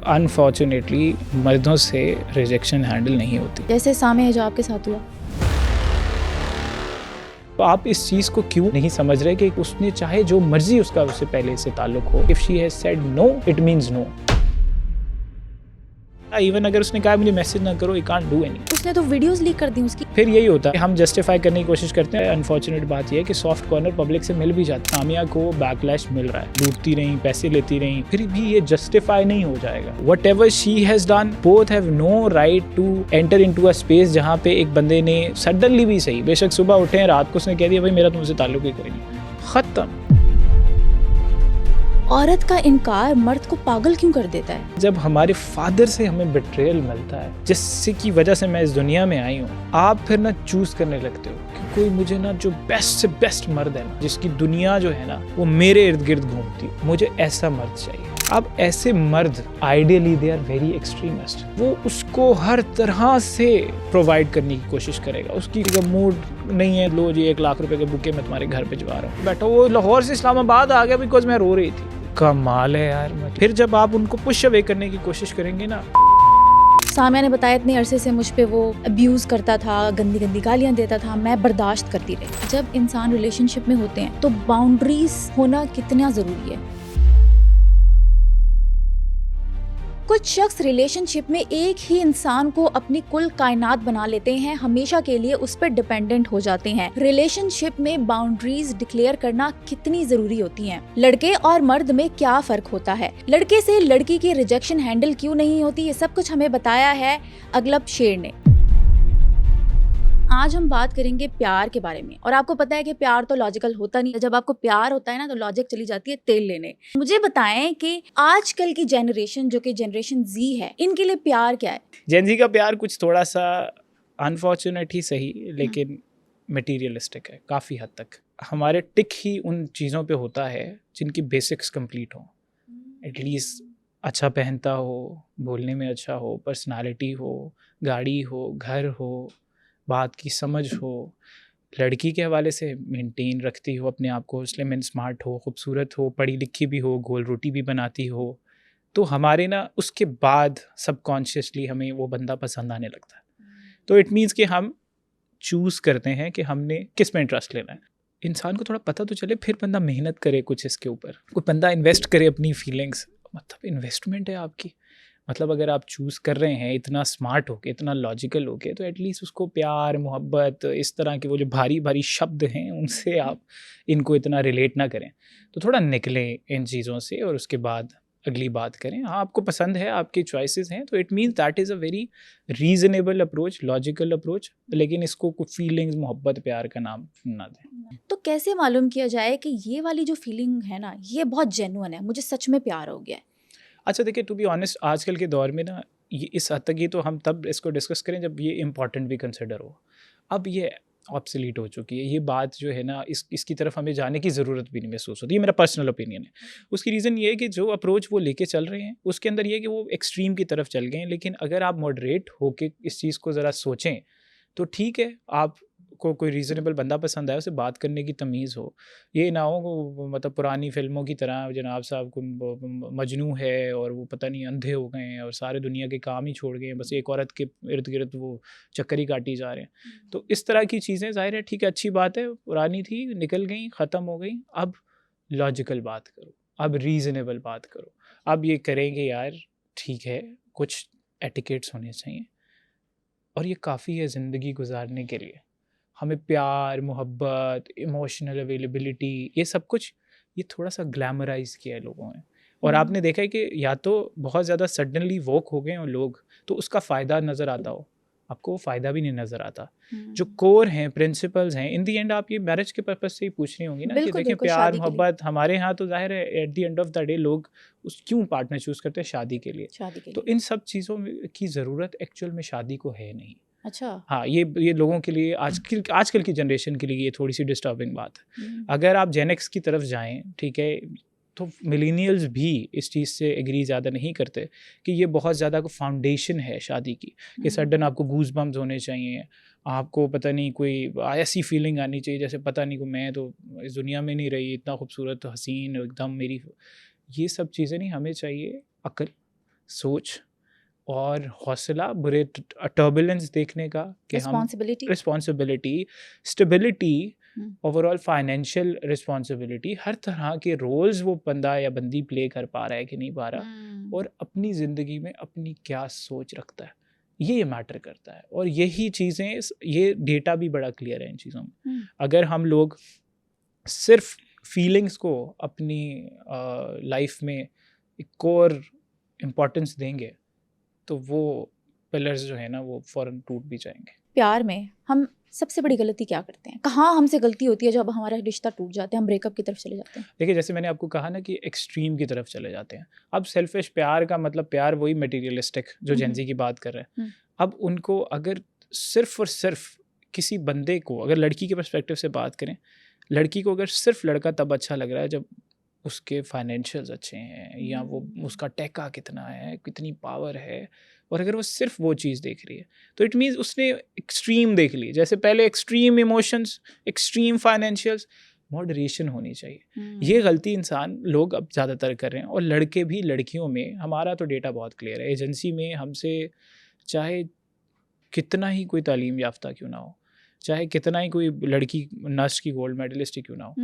Unfortunately मर्दों से rejection handle नहीं होती। जैसे सामे है जो आपके साथ हुआ। तो आप इस चीज़ को क्यों नहीं समझ रहे कि उसने चाहे जो मर्जी उसका उससे पहले से ताल्लुक हो, if she has said no it means no. Even अगर उसने कहा मुझे मैसेज ना करो, आई कांट डू एनी। उसने तो वीडियोस लीक कर दी उसकी। फिर यही होता है, हम जस्टिफाई करने की कोशिश करते हैं। अनफॉर्चुनेट बात यह है कि सॉफ्ट कॉर्नर पब्लिक से मिल भी जाता है। सामिया को बैकलैश मिल रहा है, लूटती रही, पैसे लेती रही, फिर भी ये जस्टिफाई नहीं हो जाएगा। Whatever she has done, both have no right to enter into a space जहाँ पे एक बंदे ने सडनली भी सही, बेशक सुबह उठे हैं, रात को उसने कह दिया भाई मेरा तुमसे ताल्लुक ही कोई नहीं, खत्म। औरत का इनकार मर्द को पागल क्यों कर देता है? जब हमारे फादर से हमें बिट्रेयल मिलता है, जिससे की वजह से मैं इस दुनिया में आई हूँ, आप फिर ना चूज करने लगते हो कि कोई मुझे ना जो बेस्ट से बेस्ट मर्द है ना, जिसकी दुनिया जो है ना वो मेरे इर्द गिर्द घूमती, मुझे ऐसा मर्द चाहिए। अब ऐसे मर्द ideally they are very extremist, वो उसको हर तरह से प्रोवाइड करने की कोशिश करेगा। उसकी मूड नहीं है, लो जी 1 लाख रुपए के बुके मैं तुम्हारे घर पे भिजवा रहा हूँ, बैठो। वो लाहौर से इस्लामाबाद आ गया बिकॉज मैं रो रही थी। कमाल है यार। फिर जब आप उनको पुश अवे करने की कोशिश करेंगे ना। सामिया ने बताया इतने अरसे से मुझ पे वो अब्यूज करता था, गंदी गंदी गालियां देता था, मैं बर्दाश्त करती रही। जब इंसान रिलेशनशिप में होते हैं तो बाउंड्रीज होना कितना जरूरी है। कुछ शख्स रिलेशनशिप में एक ही इंसान को अपनी कुल कायनात बना लेते हैं, हमेशा के लिए उस पर डिपेंडेंट हो जाते हैं। रिलेशनशिप में बाउंड्रीज डिक्लेयर करना कितनी जरूरी होती हैं? लड़के और मर्द में क्या फर्क होता है? लड़के से लड़की की रिजेक्शन हैंडल क्यों नहीं होती? ये सब कुछ हमें बताया है अगलब शेर ने। आज हम बात करेंगे प्यार के बारे में। और आपको पता है कि प्यार तो लॉजिकल होता नहीं है। जब आपको प्यार होता है ना तो लॉजिक चली जाती है तेल लेने। मुझे बताएं कि आजकल की जनरेशन जो कि जनरेशन जी है, इनके लिए प्यार क्या है? जेन जी का प्यार कुछ थोड़ा सा अनफॉर्चुनेट ही सही, लेकिन मटीरियलिस्टिक है काफ़ी हद तक। हमारे टिक ही उन चीज़ों पे होता है जिनकी बेसिक्स कंप्लीट हो। एटलीस्ट अच्छा पहनता हो, बोलने में अच्छा हो, पर्सनालिटी हो, गाड़ी हो, घर हो, बात की समझ हो, लड़की के हवाले से मेंटेन रखती हो अपने आप को, स्लिम एंड स्मार्ट हो, खूबसूरत हो, पढ़ी लिखी भी हो, गोल रोटी भी बनाती हो, तो हमारे ना उसके बाद सबकॉन्शियसली हमें वो बंदा पसंद आने लगता है। तो इट मीन्स कि हम चूज़ करते हैं कि हमने किस में इंटरेस्ट लेना है। इंसान को थोड़ा पता तो चले, फिर बंदा मेहनत करे कुछ इसके ऊपर, कोई बंदा इन्वेस्ट करे अपनी फीलिंग्स, मतलब इन्वेस्टमेंट है आपकी। मतलब अगर आप चूज़ कर रहे हैं इतना स्मार्ट होके, इतना लॉजिकल होके, तो एटलीस्ट उसको प्यार मोहब्बत इस तरह के वो जो भारी भारी शब्द हैं उनसे आप इनको इतना रिलेट ना करें। तो थोड़ा निकलें इन चीज़ों से और उसके बाद अगली बात करें। हाँ, आपको पसंद है, आपकी चॉइसेस हैं, तो it means that is a very reasonable approach, logical approach, लेकिन इसको कुछ फीलिंग्स मोहब्बत प्यार का नाम ना दें। तो कैसे मालूम किया जाए कि ये वाली जो फीलिंग है ना, ये बहुत जेन्युइन है, मुझे सच में प्यार हो गया है? अच्छा देखिए, टू बी ऑनेस्ट आजकल के दौर में ना ये इस हद तक, ये तो हम तब इसको डिस्कस करें जब ये इम्पॉर्टेंट भी कंसिडर हो। अब ये ऑब्सोलीट हो चुकी है ये बात जो है ना, इसकी तरफ हमें जाने की ज़रूरत भी नहीं महसूस होती। ये मेरा पर्सनल ओपिनियन है। उसकी रीज़न ये है कि जो अप्रोच वो लेके चल रहे हैं उसके अंदर ये है कि वो एक्सट्रीम की तरफ चल गए हैं। लेकिन अगर आप मॉडरेट होके इस चीज़ को ज़रा सोचें तो ठीक है, आपको कोई रीज़नेबल बंदा पसंद आए, उसे बात करने की तमीज़ हो। ये ना हो वो मतलब पुरानी फ़िल्मों की तरह जनाब साहब को मजनू है और वो पता नहीं अंधे हो गए हैं और सारे दुनिया के काम ही छोड़ गए हैं, बस एक औरत के इर्द गिर्द वो चक्कर ही काटी जा रहे हैं। तो इस तरह की चीज़ें ज़ाहिर है ठीक है, अच्छी बात है, पुरानी थी, निकल गई, ख़त्म हो गई। अब लॉजिकल बात करो, अब रीज़नेबल बात करो। अब ये करेंगे यार, ठीक है, कुछ एटिकेट्स होने चाहिए और ये काफ़ी है ज़िंदगी गुजारने के लिए। हमें प्यार, मोहब्बत, इमोशनल अवेलेबिलिटी, ये सब कुछ ये थोड़ा-सा ग्लैमराइज़ किया है लोगों ने। और आपने देखा है कि या तो बहुत ज़्यादा सडनली वोक हो गए हैं लोग, तो उसका फ़ायदा नज़र आता हो, आपको वो फ़ायदा भी नहीं नज़र आता। जो कोर हैं, प्रिंसिपल्स हैं, इन द एंड आप ये मैरिज के पर्पज़ से ही पूछ रही होंगी ना कि बिल्कुल, देखें बिल्कुल, प्यार, शादी के लिए। मोहब्बत हमारे यहाँ तो ज़ाहिर है at the end of the day लोग उस क्यों पार्टनर चूज़ करते हैं? शादी के लिए। शादी के तो लिए। इन सब चीज़ों की ज़रूरत एक्चुअल में शादी को है नहीं। अच्छा। हाँ, ये लोगों के लिए आजकल की जनरेशन के लिए ये थोड़ी-सी डिस्टर्बिंग बात है। अगर आप जेन एक्स की तरफ जाएँ, ठीक है, तो मिलेनियल्स भी इस चीज़ से एग्री ज़्यादा नहीं करते कि ये बहुत ज़्यादा फाउंडेशन है शादी की, कि सडन आपको गूज़ बम्प्स होने चाहिए, आपको पता नहीं कोई ऐसी फीलिंग आनी चाहिए जैसे पता नहीं, को मैं तो इस दुनिया में नहीं रही, इतना खूबसूरत हसीन एकदम मेरी। ये सब चीज़ें नहीं, हमें चाहिए अक्ल, सोच और हौसला, बुरे टर्बुलेंस देखने का कि हम रिस्पॉन्सिबिलिटी। रिस्पॉन्सिबिलिटी, स्टेबिलिटी, हम्म, ओवरऑल फाइनेंशियल रिस्पॉन्सिबिलिटी, हर तरह के रोल्स वो बंदा या बंदी प्ले कर पा रहा है कि नहीं पा रहा, और अपनी ज़िंदगी में अपनी क्या सोच रखता है, ये मैटर करता है। और यही चीज़ें, ये डेटा भी बड़ा क्लियर है इन चीज़ों में। अगर हम लोग सिर्फ फीलिंग्स को अपनी लाइफ में एक कोर इम्पोर्टेंस देंगे तो वो पिलर्स जो है ना वो फ़ौरन टूट भी जाएंगे। प्यार में हम सबसे बड़ी गलती क्या करते हैं? कहाँ हमसे गलती होती है जब हमारा रिश्ता टूट जाता है, हम ब्रेकअप की तरफ चले जाते हैं? देखिए, जैसे मैंने आपको कहा ना कि एक्सट्रीम की तरफ चले जाते हैं। अब सेल्फिश प्यार का मतलब प्यार वही मटेरियलिस्टिक जो जेंजी की बात कर रहे हैं। अब उनको अगर सिर्फ और सिर्फ किसी बंदे को, अगर लड़की के पर्सपेक्टिव से बात करें, लड़की को अगर सिर्फ लड़का तब अच्छा लग रहा है जब उसके फाइनेंशियल्स अच्छे हैं, या वो उसका टेका कितना है, कितनी पावर है, और अगर वो सिर्फ वो चीज़ देख रही है तो इट मीन्स उसने एक्सट्रीम देख ली। जैसे पहले extreme emotions, extreme financials, moderation होनी चाहिए। ये गलती इंसान लोग अब ज़्यादातर कर रहे हैं, और लड़के भी लड़कियों में। हमारा तो डेटा बहुत क्लियर है, एजेंसी में हमसे चाहे कितना ही कोई तालीम याफ्ता क्यों ना हो, चाहे कितना ही कोई लड़की नर्स की गोल्ड मेडलिस्ट क्यों ना हो,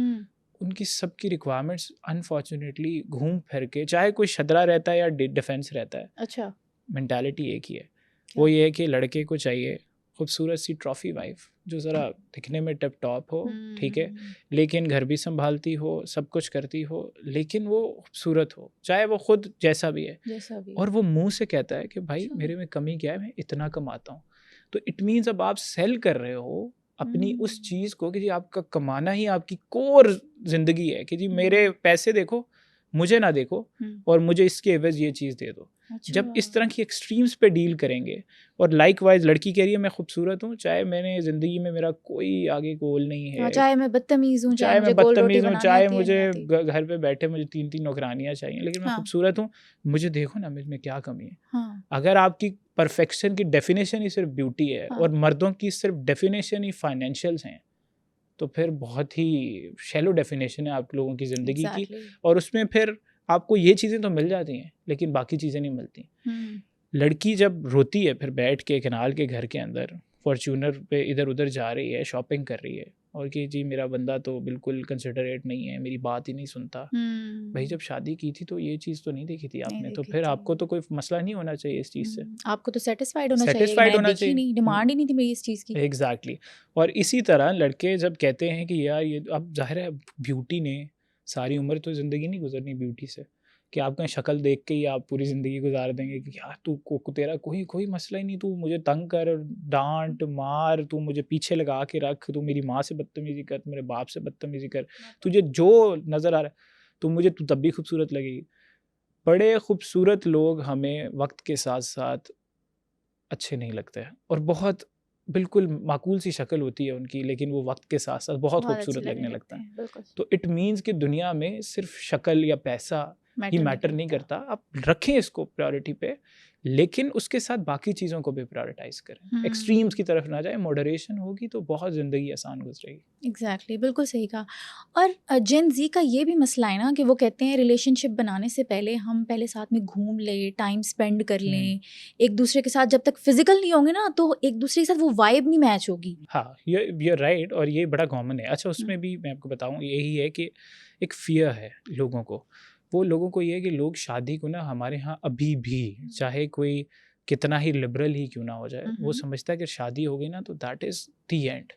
उनकी सबकी रिक्वायरमेंट्स अनफॉर्चुनेटली घूम फिर के, चाहे कोई शदरा रहता है या डिफेंस रहता है, अच्छा, मेंटालिटी एक ही है। वो ये है कि लड़के को चाहिए खूबसूरत सी ट्रॉफी वाइफ जो ज़रा दिखने में टिप टॉप हो, ठीक है, लेकिन घर भी संभालती हो, सब कुछ करती हो, लेकिन वो खूबसूरत हो, चाहे वो खुद जैसा भी है। और वो मुंह से कहता है कि भाई मेरे में कमी क्या है, मैं इतना कमाता हूँ। तो इट मीन्स अब आप सेल कर रहे हो अपनी उस चीज़ को कि जी आपका कमाना ही आपकी कोर ज़िंदगी है, कि जी मेरे पैसे देखो, मुझे ना देखो, और मुझे इसके एवज ये चीज़ दे दो। अच्छा। जब इस तरह की एक्सट्रीम्स पे डील करेंगे, और लाइक वाइज लड़की कह रही है मैं खूबसूरत हूँ, चाहे मैंने ज़िंदगी में मेरा कोई आगे गोल नहीं है, चाहे मैं बदतमीज़ हूँ, चाहे मैं बदतमीज़ हूँ, चाहे मुझे आती। घर पे बैठे मुझे 3-3 नौकरानियाँ चाहिए, लेकिन मैं खूबसूरत हूँ, मुझे देखो ना मुझ में क्या कमी है। हाँ। अगर आपकी परफेक्शन की डेफिनेशन ही सिर्फ ब्यूटी है, और मर्दों की सिर्फ डेफिनेशन ही फाइनेंशियल्स हैं, तो फिर बहुत ही शैलो डेफिनेशन है आप लोगों की ज़िंदगी की। और उसमें फिर आपको ये चीज़ें तो मिल जाती हैं, लेकिन बाकी चीज़ें नहीं मिलती। लड़की जब रोती है फिर बैठ के कनाल के घर के अंदर फॉर्च्यूनर पे इधर उधर जा रही है, शॉपिंग कर रही है, और कि जी मेरा बंदा तो बिल्कुल कंसिडरेट नहीं है, मेरी बात ही नहीं सुनता। भाई जब शादी की थी तो ये चीज़ तो नहीं देखी थी आपने, तो फिर आपको तो कोई मसला नहीं होना चाहिए इस चीज़ से। आपको तो सेटिस्फाइड होना चाहिए, नहीं डिमांड ही नहीं थी मेरी इस चीज़ की। एग्जैक्टली। और इसी तरह लड़के जब कहते हैं कि यार ये, अब जाहिर है ब्यूटी ने सारी उम्र तो ज़िंदगी नहीं गुजरनी ब्यूटी से, कि आप कहीं शक्ल देख के ही आप पूरी ज़िंदगी गुजार देंगे कि यार तू तेरा कोई मसला ही नहीं, तू मुझे तंग कर, डांट मार, तू मुझे पीछे लगा के रख, तू मेरी माँ से बदतमीज़ी कर, मेरे बाप से बदतमीज़ी कर, तुझे जो नज़र आ रहा है तू तब भी खूबसूरत लगेगी। बड़े खूबसूरत लोग हमें वक्त के साथ साथ अच्छे नहीं लगते हैं, और बहुत बिल्कुल माकूल सी शक्ल होती है उनकी, लेकिन वो वक्त के साथ साथ बहुत खूबसूरत लगने लगता है। तो इट मीन्स कि दुनिया में सिर्फ शक्ल या पैसा ही मैटर नहीं करता। आप रखें इसको प्रायोरिटी पे, लेकिन उसके साथ बाकी चीज़ों को भी प्रायोरिटाइज करें। एक्सट्रीम्स की तरफ ना जाए, मॉडरेशन होगी तो बहुत ज़िंदगी आसान गुजरेगी। एग्जैक्टली, बिल्कुल सही कहा। और जेन जी का ये भी मसला है ना कि वो कहते हैं रिलेशनशिप बनाने से पहले हम पहले साथ में घूम लें, टाइम स्पेंड कर लें एक दूसरे के साथ, जब तक फिजिकल नहीं होंगे ना तो एक दूसरे के साथ वो वाइब नहीं मैच होगी। हाँ, ये राइट, और ये बड़ा कॉमन है। अच्छा, उसमें भी मैं आपको बताऊँ, यही है कि एक फियर है लोगों को। वो लोगों को ये है कि लोग शादी को ना, हमारे यहाँ अभी भी चाहे कोई कितना ही लिबरल ही क्यों ना हो जाए, वो समझता है कि शादी हो गई ना तो दैट इज़ दी एंड,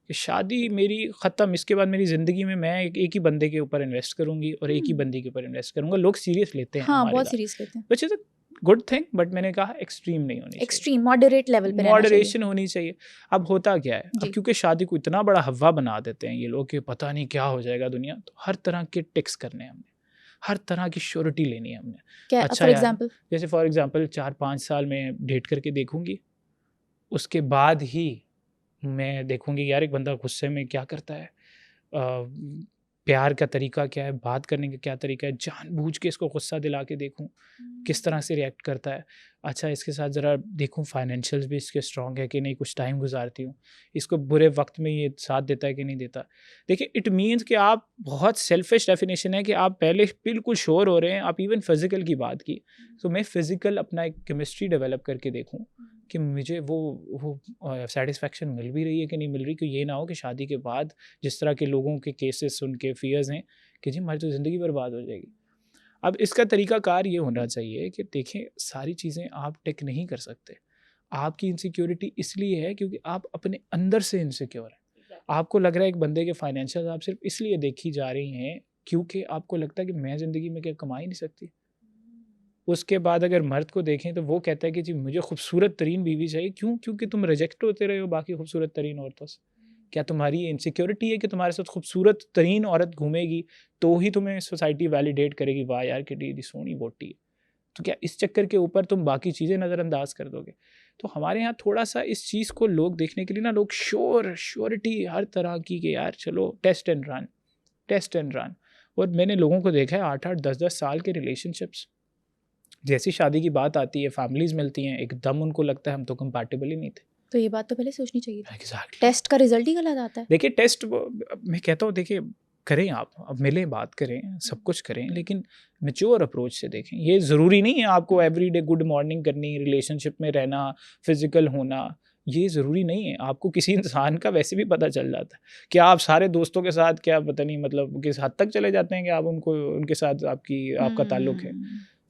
कि शादी मेरी ख़त्म, इसके बाद मेरी ज़िंदगी में मैं एक ही बंदे के ऊपर इन्वेस्ट करूँगी और एक ही बंदी के ऊपर इन्वेस्ट करूँगा। लोग सीरियस लेते हैं, हाँ, बहुत सीरियस लेते हैं, which is a good thing, but मैंने कहा एक्सट्रीम नहीं होनी चाहिए, एक्सट्रीम मॉडरेट लेवल पे मॉडरेशन होनी चाहिए। अब होता क्या है, अब क्योंकि शादी को इतना बड़ा हवा बना देते हैं ये लोग कि पता नहीं क्या हो जाएगा दुनिया, तो हर तरह के टिक्स करने हैं हमने, हर तरह की श्योरिटी लेनी है हमने। क्या, अच्छा फॉर एग्जांपल? जैसे फॉर एग्जांपल 4-5 साल में डेट करके देखूंगी, उसके बाद ही मैं देखूंगी यार एक बंदा गुस्से में क्या करता है, प्यार का तरीका क्या है, बात करने का क्या तरीका है, जानबूझ के इसको गुस्सा दिला के देखूँ किस तरह से रिएक्ट करता है। अच्छा, इसके साथ ज़रा देखूँ फाइनेंशियल्स भी इसके स्ट्रॉन्ग है कि नहीं, कुछ टाइम गुजारती हूँ, इसको बुरे वक्त में ये साथ देता है कि नहीं देता। देखिए, इट मीन्स कि आप बहुत सेल्फिश डेफिनेशन है कि आप पहले बिल्कुल श्योर हो रहे हैं। आप इवन फिज़िकल की बात की, तो मैं फ़िज़िकल अपना एक केमिस्ट्री डेवलप करके देखूँ कि मुझे वो सेटिस्फेक्शन मिल भी रही है कि नहीं मिल रही, कि ये ना हो कि शादी के बाद जिस तरह के लोगों के केसेस सुन के फ़ियर्स हैं कि जी हमारी तो ज़िंदगी बर्बाद हो जाएगी। अब इसका तरीक़ाकार ये होना चाहिए कि देखें, सारी चीज़ें आप टिक नहीं कर सकते। आपकी इनसिक्योरिटी इसलिए है क्योंकि आप अपने अंदर से इनसिक्योर हैं। आपको लग रहा है एक बंदे के फाइनेंशियल आप सिर्फ इसलिए देखी जा रही हैं क्योंकि आपको लगता है कि मैं ज़िंदगी में क्या कमा ही नहीं सकती। उसके बाद अगर मर्द को देखें तो वो कहता है कि जी मुझे खूबसूरत तरीन बीवी चाहिए। क्यों? क्योंकि तुम रिजेक्ट होते रहे हो बाकी खूबसूरत तरीन औरतों से। क्या तुम्हारी ये इनसिक्योरिटी है कि तुम्हारे साथ खूबसूरत तरीन औरत घूमेगी तो ही तुम्हें सोसाइटी वैलिडेट करेगी, वाह यार कितनी सोहनी बोटी है। तो क्या इस चक्कर के ऊपर तुम बाकी चीज़ें नज़रअंदाज कर दोगे? तो हमारे यहाँ थोड़ा-सा इस चीज़ को लोग देखने के लिए ना, लोग श्योरिटी हर तरह की कि यार चलो test and run, test and run. और मैंने लोगों को देखा है 8-8 10-10 साल के रिलेशनशिप्स, जैसी शादी की बात आती है, फैमिलीज़ मिलती हैं, एकदम उनको लगता है हम तो कंपैटिबल ही नहीं थे। तो ये बात तो पहले सोचनी चाहिए थी। एग्ज़ैक्टली। टेस्ट का रिजल्ट ही गलत आता है। देखिए टेस्ट मैं कहता हूँ, देखिए करें आप, अब मिलें, बात करें, सब कुछ करें, लेकिन मैच्योर अप्रोच से देखें। ये ज़रूरी नहीं है आपको एवरीडे गुड मॉर्निंग करनी, रिलेशनशिप में रहना, फिज़िकल होना, ये ज़रूरी नहीं है। आपको किसी इंसान का वैसे भी पता चल जाता है कि आप सारे दोस्तों के साथ क्या पता नहीं मतलब किस हद तक चले जाते हैं कि आप उनको उनके साथ आपका ताल्लुक है।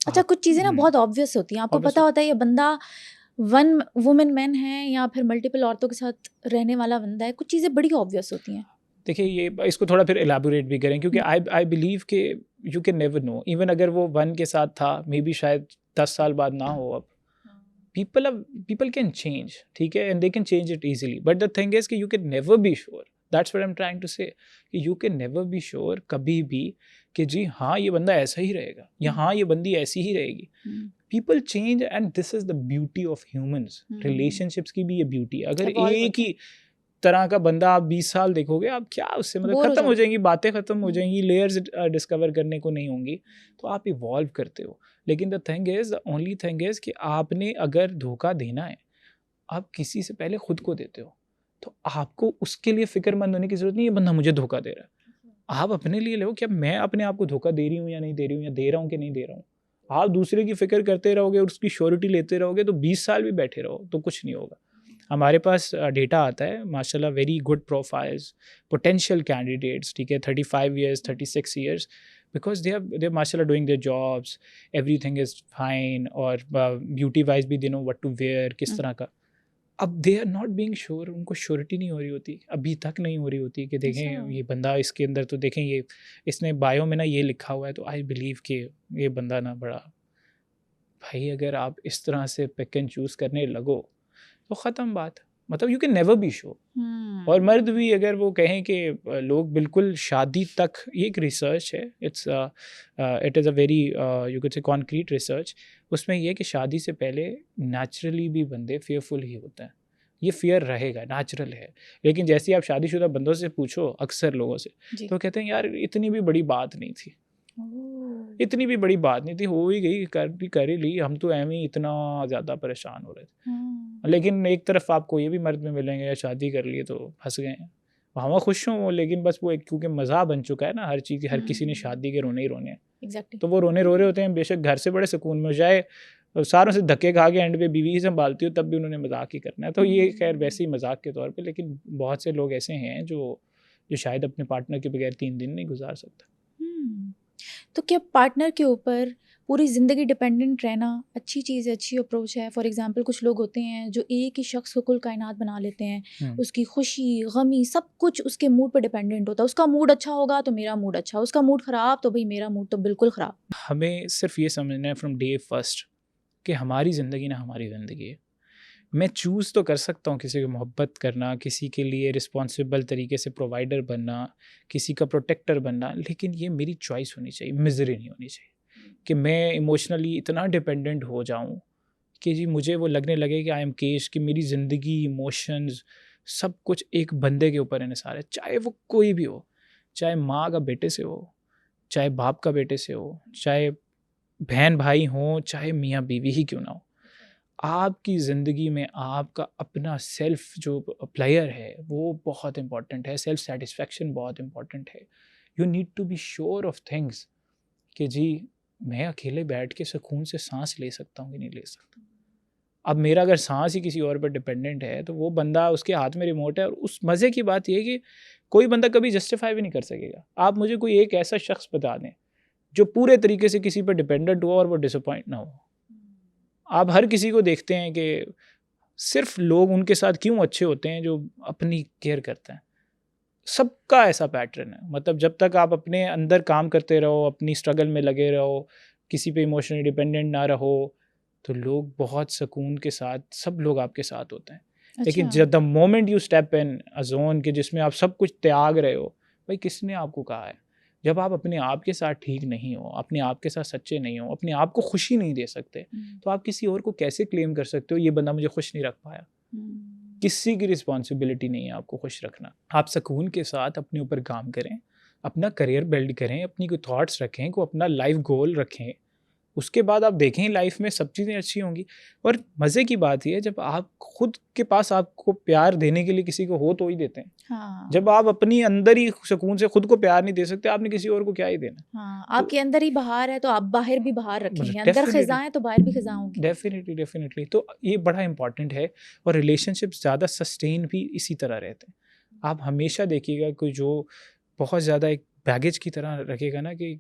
अच्छा, आप कुछ चीज़ें ना बहुत ऑब्वियस होती हैं। आपको obvious पता होता है ये बंदा वन वुमन मैन है या फिर मल्टीपल औरतों के साथ रहने वाला बंदा है। कुछ चीज़ें बड़ी ऑब्वियस होती हैं। देखिए, ये इसको थोड़ा फिर एलाबोरेट भी करें क्योंकि आई बिलीव कि you can never know. Even अगर वो 1 के साथ था, मे बी शायद 10 साल बाद ना हो अब। पीपल कैन चेंज, ठीक है, and they can change it easily, but the thing is कि you can never be sure. That's what I am trying to say, कि you can never be sure कभी भी कि जी हाँ, ये बंदा ऐसा ही रहेगा या हाँ, ये बंदी ऐसी ही रहेगी। People change and this is the beauty of humans. Relationships की भी ये ब्यूटी है। अगर Evolve एक होते ही तरह का बंदा आप 20 साल देखोगे, आप क्या उससे मतलब बोर हो खत्म हो जाओगे। जाएंगी, बातें खत्म हो जाएंगी, लेयर्स डिस्कवर करने को नहीं होंगी, तो आप इवॉल्व करते हो। लेकिन the thing is, the only thing is कि आपने अगर धोखा देना है, आप किसी से पहले खुद को देते हो, तो आपको उसके लिए फ़िक्रमंद होने की ज़रूरत नहीं है, ये बंदा मुझे धोखा दे रहा है। आप अपने लिए लो, क्या मैं अपने आप को धोखा दे रही हूँ या नहीं दे रही हूँ, या दे रहा हूँ कि नहीं दे रहा हूँ। आप दूसरे की फ़िक्र करते रहोगे और उसकी श्योरिटी लेते रहोगे तो 20 साल भी बैठे रहो तो कुछ नहीं होगा। हमारे पास डेटा आता है माशाल्लाह, very good profiles, potential candidates, ठीक है, 35 years, 36 years, because they are माशाल्लाह doing their jobs, everything is fine, और ब्यूटी वाइज भी they know what to wear, किस तरह का। अब they are not being sure, उनको श्योरिटी नहीं हो रही होती, अभी तक नहीं हो रही होती कि देखें ये बंदा, इसके अंदर तो देखें ये इसने बायो में ना ये लिखा हुआ है, तो आई बिलीव कि ये बंदा ना बड़ा भाई, अगर आप इस तरह से पिक एंड चूज़ करने लगो तो ख़त्म बात। मतलब you can never be sure. और मर्द भी अगर वो कहें कि लोग बिल्कुल शादी तक, ये एक रिसर्च है, it is a very you can say concrete research. उसमें ये है कि शादी से पहले नेचुरली भी बंदे फेयरफुल ही होते हैं, ये फियर रहेगा, नेचुरल है। लेकिन जैसे ही आप शादीशुदा बंदों से पूछो, अक्सर लोगों से, जी। तो कहते हैं यार इतनी भी बड़ी बात नहीं थी, इतनी भी बड़ी बात नहीं थी, हो ही गई, कर ही ली, हम तो एम ही इतना ज़्यादा परेशान हो रहे थे। लेकिन एक तरफ आपको ये भी मर्द में मिलेंगे या शादी कर लिए तो फंस गए हैं, वहाँ खुश हूँ, लेकिन बस वो एक क्योंकि मज़ा बन चुका है ना हर चीज़, हर किसी ने शादी के रोने ही रोने हैं। एग्जैक्टली। तो वो रोने रो रहे होते हैं, बेशक घर से बड़े सुकून में जाए, सारों से धक्के खा के एंड पे बीवी ही संभालती हो, तब भी उन्होंने मजाक ही करना है। तो ये खैर वैसे ही मजाक के तौर पे, लेकिन बहुत से लोग ऐसे हैं जो शायद अपने पार्टनर के बगैर 3 दिन नहीं गुजार सकता। तो क्या पार्टनर के ऊपर पूरी ज़िंदगी डिपेंडेंट रहना अच्छी चीज़ है, अच्छी अप्रोच है? फॉर एग्जांपल कुछ लोग होते हैं जो एक ही शख्स को कुल कायनात बना लेते हैं, उसकी खुशी गमी सब कुछ उसके मूड पर डिपेंडेंट होता है। उसका मूड अच्छा होगा तो मेरा मूड अच्छा, उसका मूड ख़राब तो भाई मेरा मूड तो बिल्कुल ख़राब। हमें सिर्फ ये समझना है फ्रॉम डे फर्स्ट कि हमारी ज़िंदगी ना हमारी ज़िंदगी है। मैं चूज़ तो कर सकता हूँ किसी की मोहब्बत करना, किसी के लिए रिस्पॉन्सिबल तरीके से प्रोवाइडर बनना, किसी का प्रोटेक्टर बनना, लेकिन ये मेरी चॉइस होनी चाहिए, मिज़री नहीं होनी चाहिए कि मैं इमोशनली इतना डिपेंडेंट हो जाऊँ कि जी मुझे वो लगने लगे कि आई एम केश, कि मेरी ज़िंदगी, इमोशंस सब कुछ एक बंदे के ऊपर इन्हिसार है, चाहे वो कोई भी हो, चाहे माँ का बेटे से हो, चाहे बाप का बेटे से हो, चाहे बहन भाई हो, चाहे मियाँ बीवी ही क्यों ना हो, आपकी ज़िंदगी में आपका अपना सेल्फ जो प्लेयर है वो बहुत इंपॉर्टेंट है, सेल्फ सेटिस्फेक्शन बहुत इंपॉर्टेंट है। You need to be sure of things कि जी मैं अकेले बैठ के सुकून से सांस ले सकता हूँ कि नहीं ले सकता। अब मेरा अगर सांस ही किसी और पर डिपेंडेंट है तो वो बंदा, उसके हाथ में रिमोट है, और उस मज़े की बात ये है कि कोई बंदा कभी जस्टिफाई भी नहीं कर सकेगा। आप मुझे कोई एक ऐसा शख्स बता दें जो पूरे तरीके से किसी पर डिपेंडेंट हुआ और वो डिसअपॉइंट ना हो। आप हर किसी को देखते हैं कि सिर्फ लोग उनके साथ क्यों अच्छे होते हैं जो अपनी केयर करते हैं। सबका ऐसा पैटर्न है, मतलब जब तक आप अपने अंदर काम करते रहो, अपनी स्ट्रगल में लगे रहो, किसी पे इमोशनली डिपेंडेंट ना रहो, तो लोग बहुत सुकून के साथ, सब लोग आपके साथ होते हैं। लेकिन अच्छा। जब the moment you step in a zone के जिसमें आप सब कुछ त्याग रहे हो, भाई किसने आपको कहा है? जब आप अपने आप के साथ ठीक नहीं हो, अपने आप के साथ सच्चे नहीं हो, अपने आप को खुशी नहीं दे सकते, तो आप किसी और को कैसे क्लेम कर सकते हो ये बंदा मुझे खुश नहीं रख पाया? किसी की रिस्पॉन्सिबिलिटी नहीं है आपको खुश रखना। आप सुकून के साथ अपने ऊपर काम करें, अपना करियर बिल्ड करें, अपनी कोई थॉट्स रखें, को अपना लाइफ गोल रखें, उसके बाद आप देखें लाइफ में सब चीज़ें अच्छी होंगी। और मज़े की बात ये है, जब आप खुद के पास आपको प्यार देने के लिए किसी को हो तो ही देते हैं। हाँ। जब आप अपनी अंदर ही सुकून से खुद को प्यार नहीं दे सकते, आपने किसी और को क्या ही देना। हाँ, तो आपके अंदर ही बहार है तो आप बाहर भी बहार रखेंगे, अंदर डेफिनेटली खिज़ां है तो बाहर भी खिज़ां होगी। डेफिनेटली डेफिनेटली तो ये बड़ा इंपॉर्टेंट है। और रिलेशनशिप ज़्यादा सस्टेन भी इसी तरह रहते हैं। आप हमेशा देखिएगा कि जो बहुत ज़्यादा एक बैगेज की तरह रखेगा ना, कि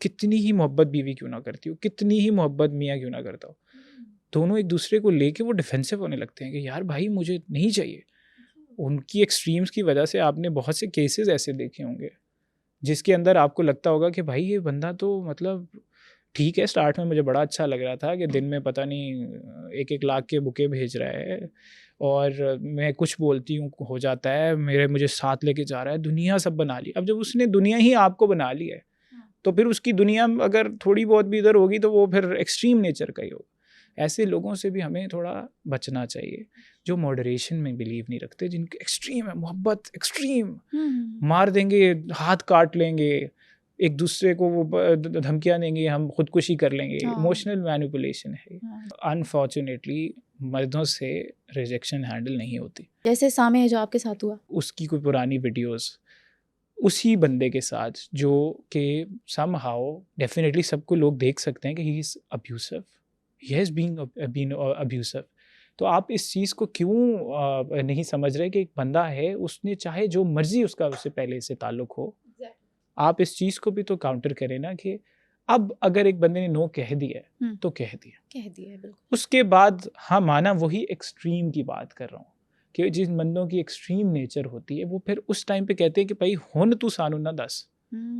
कितनी ही मोहब्बत बीवी क्यों ना करती हो, कितनी ही मोहब्बत मियाँ क्यों ना करता हो, दोनों एक दूसरे को लेके वो डिफेंसिव होने लगते हैं कि यार भाई मुझे नहीं चाहिए। उनकी एक्सट्रीम्स की वजह से आपने बहुत से केसेस ऐसे देखे होंगे जिसके अंदर आपको लगता होगा कि भाई ये बंदा तो मतलब ठीक है, स्टार्ट में मुझे बड़ा अच्छा लग रहा था कि दिन में पता नहीं 1-1 लाख के बुके भेज रहा है, और मैं कुछ बोलती हूँ हो जाता है, मुझे साथ लेके जा रहा है, दुनिया सब बना ली। अब जब उसने दुनिया ही आपको बना ली है, तो फिर उसकी दुनिया अगर थोड़ी बहुत भी इधर होगी तो वो फिर एक्सट्रीम नेचर का ही होगा। ऐसे लोगों से भी हमें थोड़ा बचना चाहिए, जो मॉडरेशन में बिलीव नहीं रखते, जिनकी एक्सट्रीम है मोहब्बत, एक्सट्रीम मार देंगे, हाथ काट लेंगे, एक दूसरे को वो धमकियाँ देंगे, हम खुदकुशी कर लेंगे। हाँ। इमोशनल मैनिपुलेशन है। हाँ। अनफॉर्चुनेटली मर्दों से रिजेक्शन हैंडल नहीं होती। जैसे सामे है जो आपके साथ हुआ। उसकी कोई पुरानी वीडियोस उसी बंदे के साथ जो कि समहाउ डेफिनेटली सबको लोग देख सकते हैं कि he is abusive, he has been abusive. तो आप इस चीज़ को क्यों नहीं समझ रहे कि एक बंदा है, उसने चाहे जो मर्ज़ी उसका उससे पहले से ताल्लुक़ हो, आप इस चीज़ को भी तो काउंटर करें ना कि अब अगर एक बंदे ने नो कह दिया है तो कह दिया है बिल्कुल। उसके बाद हाँ माना, वही एक्सट्रीम की बात कर रहा हूँ कि जिन बंदों की एक्सट्रीम नेचर होती है वो फिर उस टाइम पे कहते हैं कि भाई हुन तू सानू ना दस,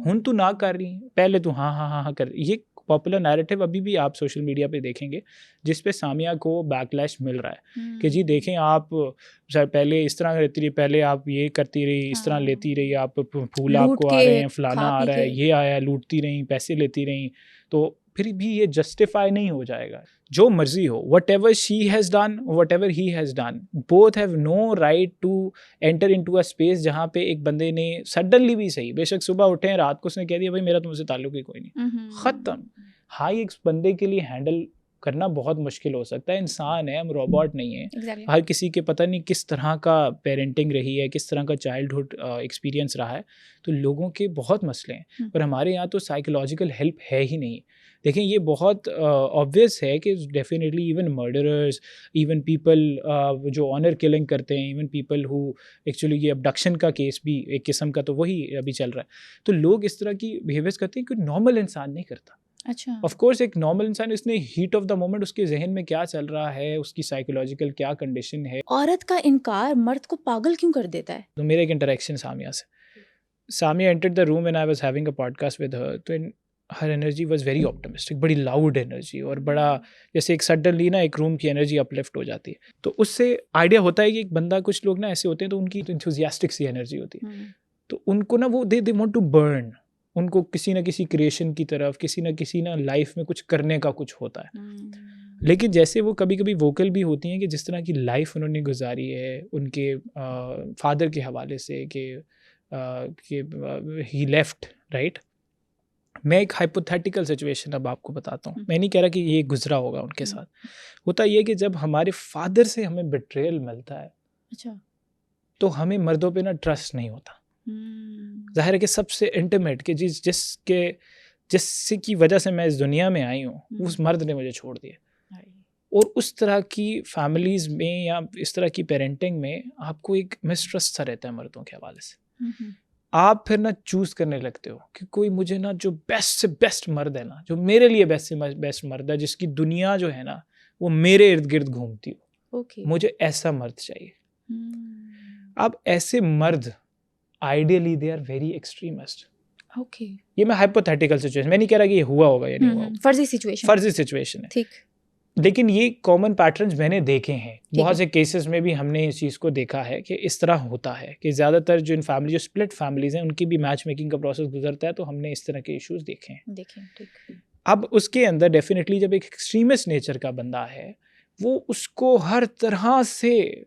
हुन तू ना कर रही, पहले तू हाँ हाँ हाँ हाँ कर। ये पॉपुलर नैरेटिव अभी भी आप सोशल मीडिया पे देखेंगे जिस पे सामिया को बैकलैश मिल रहा है कि जी देखें आप पहले इस तरह रहती रही, पहले आप ये करती रही, इस तरह लेती रही, आप फूल आपको आ रहे हैं, फलाना आ रहा है, ये आया, लूटती रही, पैसे लेती रही, तो फिर भी ये जस्टिफाई नहीं हो जाएगा। जो मर्जी हो, whatever she has done, whatever he has done, both have no right to enter into a space जहाँ पे एक बंदे ने सडनली भी सही, बेशक सुबह उठे हैं, रात को उसने कह दिया भाई मेरा तुमसे ताल्लुक ही कोई नहीं, ख़त्म। हाँ, एक बंदे के लिए हैंडल करना बहुत मुश्किल हो सकता है, इंसान है, हम रोबोट नहीं है। Exactly. हर किसी के पता नहीं किस तरह का पेरेंटिंग रही है, किस तरह का चाइल्डहुड एक्सपीरियंस रहा है, तो लोगों के बहुत मसले हैं। और हमारे यहाँ तो साइकोलॉजिकल हेल्प है ही नहीं। देखें ये बहुत ऑब्वियस है कि definitely even murderers, even people जो ऑनर किलिंग करते हैं, इवन पीपल हु एक्चुअली ये अबडक्शन का केस भी एक किस्म का तो वही अभी चल रहा है, तो लोग इस तरह की बिहेवियर्स करते हैं कि नॉर्मल इंसान नहीं करता। अच्छा। ऑफ कोर्स एक नॉर्मल इंसान, इसने हीट ऑफ द मोमेंट उसके जहन में क्या चल रहा है, उसकी साइकोलॉजिकल क्या कंडीशन है। औरत का इनकार मर्द को पागल क्यों कर देता है? तो मेरा एक इंटरेक्शन सामिया से, Samia entered the room when I was having a podcast with her, तो her energy was very optimistic, बड़ी लाउड एनर्जी, और बड़ा जैसे एक सडनली ना एक रूम की एनर्जी अपलिफ्ट हो जाती है। तो उससे आइडिया होता है कि एक बंदा, कुछ लोग ना ऐसे होते हैं तो उनकी इंथुजियास्टिक सी एनर्जी होती है, तो उनको ना वो दे वांट टू बर्न, उनको किसी ना किसी क्रिएशन की तरफ, किसी ना लाइफ में कुछ करने का कुछ होता है। लेकिन जैसे वो कभी कभी वोकल भी होती हैं कि जिस तरह की लाइफ उन्होंने गुजारी है उनके फादर के हवाले से, कि कि ही लेफ्ट, राइट। मैं एक हाइपोथेटिकल सिचुएशन अब आपको बताता हूँ, मैं नहीं कह रहा कि ये गुजरा होगा उनके साथ। होता ये कि जब हमारे फादर से हमें बिट्रेयल मिलता है, अच्छा। तो हमें मर्दों पे ना ट्रस्ट नहीं होता। जाहिर है कि सबसे इंटीमेट कि जिससे की वजह से मैं इस दुनिया में आई हूँ, उस मर्द ने मुझे छोड़ दिया। और उस तरह की फैमिलीज़ में या इस तरह की पेरेंटिंग में आपको एक मिसट्रस्ट सा रहता है मर्दों के हवाले से। आप फिर ना चूज़ करने लगते हो कि कोई मुझे ना जो बेस्ट से बेस्ट मर्द है ना, जो मेरे लिए बेस्ट से बेस्ट मर्द है, जिसकी दुनिया जो है ना वो मेरे इर्द गिर्द घूमती हो, मुझे ऐसा मर्द चाहिए। अब ऐसे मर्द ideally they are very extremist. ये मैं हाइपोथेटिकल सिचुएशन, मैं नहीं कह रहा कि ये हुआ होगा या नहीं हुआ होगा, फर्जी सिचुएशन है, ठीक। लेकिन ये कॉमन पैटर्न्स मैंने देखे हैं। बहुत से केसेस में भी हमने इस चीज़ को देखा है कि इस तरह होता है कि ज़्यादातर जो इन फैमिली, जो स्प्लिट फैमिलीज हैं, उनकी भी मैच मेकिंग का प्रोसेस गुजरता है, तो हमने इस तरह के इश्यूज देखे हैं। अब उसके अंदर डेफिनेटली जब एक एक्सट्रीमिस्ट नेचर का बंदा है, वो उसको हर तरह से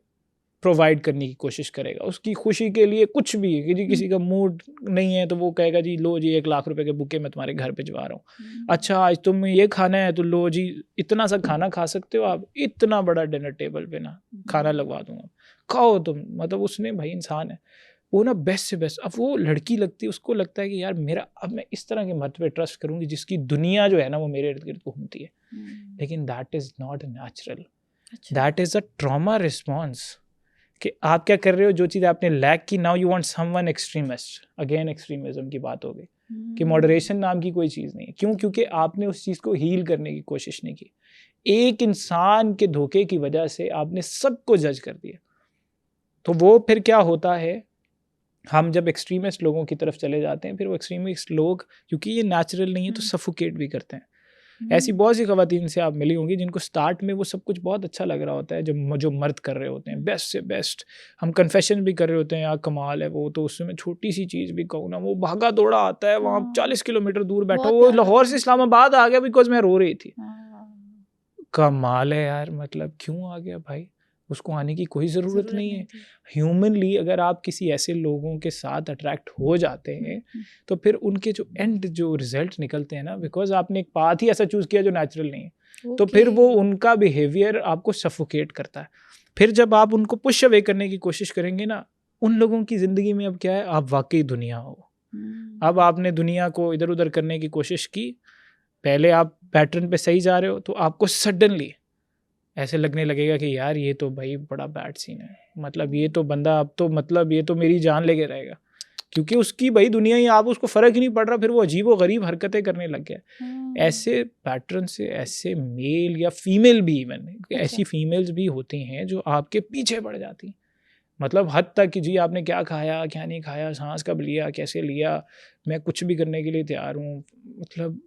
प्रोवाइड करने की कोशिश करेगा, उसकी खुशी के लिए कुछ भी, कि जी किसी का मूड नहीं है तो वो कहेगा जी लो जी 1 लाख रुपए के बुके मैं तुम्हारे घर भिजवा रहा हूँ। अच्छा आज तुम्हें ये खाना है तो लो जी इतना सा खाना खा सकते हो आप, इतना बड़ा डिनर टेबल पे ना खाना लगवा दूंगा, खाओ तुम। मतलब उसने, भाई इंसान है वो ना, बेस्ट से बेस्ट। अब वो लड़की लगती है, उसको लगता है कि यार मेरा, अब मैं इस तरह के मर्द पे ट्रस्ट करूँगी जिसकी दुनिया जो है ना वो मेरे इर्द गिर्द घूमती है। लेकिन that is not natural, that is a trauma response. कि आप क्या कर रहे हो, जो चीज़ आपने लैक की, now you want someone extremist. Again extremism की बात हो गई कि मॉडरेशन नाम की कोई चीज़ नहीं है। क्यों? क्योंकि आपने उस चीज़ को हील करने की कोशिश नहीं की। एक इंसान के धोखे की वजह से आपने सबको जज कर दिया। तो वो फिर क्या होता है, हम जब एक्सट्रीमिस्ट लोगों की तरफ चले जाते हैं, फिर वो एक्सट्रीमिस्ट लोग, क्योंकि ये नेचुरल नहीं है, तो सफोकेट भी करते हैं। ऐसी बहुत सी ख़वातीन से आप मिली होंगी जिनको स्टार्ट में वो सब कुछ बहुत अच्छा लग रहा होता है, जो मर्द कर रहे होते हैं बेस्ट से बेस्ट, हम कन्फेशन भी कर रहे होते हैं, यार कमाल है वो, तो उसमें छोटी सी चीज़ भी कहूँ ना, वो भागा दौड़ा आता है वहाँ 40 किलोमीटर दूर बैठा, वो लाहौर से इस्लामाबाद आ गया बिकॉज मैं रो रही थी। कमाल है यार, मतलब क्यों आ गया भाई, उसको आने की कोई ज़रूरत नहीं है। ह्यूमनली अगर आप किसी ऐसे लोगों के साथ अट्रैक्ट हो जाते हैं तो फिर उनके जो एंड जो रिजल्ट निकलते हैं ना, बिकॉज आपने एक पाथ ही ऐसा चूज़ किया जो नेचुरल नहीं है, तो फिर वो उनका बिहेवियर आपको सफोकेट करता है। फिर जब आप उनको पुश अवे करने की कोशिश करेंगे ना, उन लोगों की ज़िंदगी में अब क्या है, आप वाकई दुनिया हो। अब आपने दुनिया को इधर उधर करने की कोशिश की, पहले आप पैटर्न पे सही जा रहे हो, तो आपको सडनली ऐसे लगने लगेगा कि यार ये तो भाई बड़ा बैड सीन है, मतलब ये तो बंदा अब तो, मतलब ये तो मेरी जान लेके रहेगा, क्योंकि उसकी भाई दुनिया ही, आप उसको फ़र्क ही नहीं पड़ रहा, फिर वो अजीब व गरीब हरकतें करने लग गया। ऐसे पैटर्न से ऐसे मेल या फीमेल भी, इवन ऐसी फीमेल्स भी होती हैं जो आपके पीछे पड़ जाती हैं, मतलब हद तक कि जी आपने क्या खाया क्या नहीं खाया, सांस कब लिया कैसे लिया, मैं कुछ भी करने के लिए तैयार हूँ, मतलब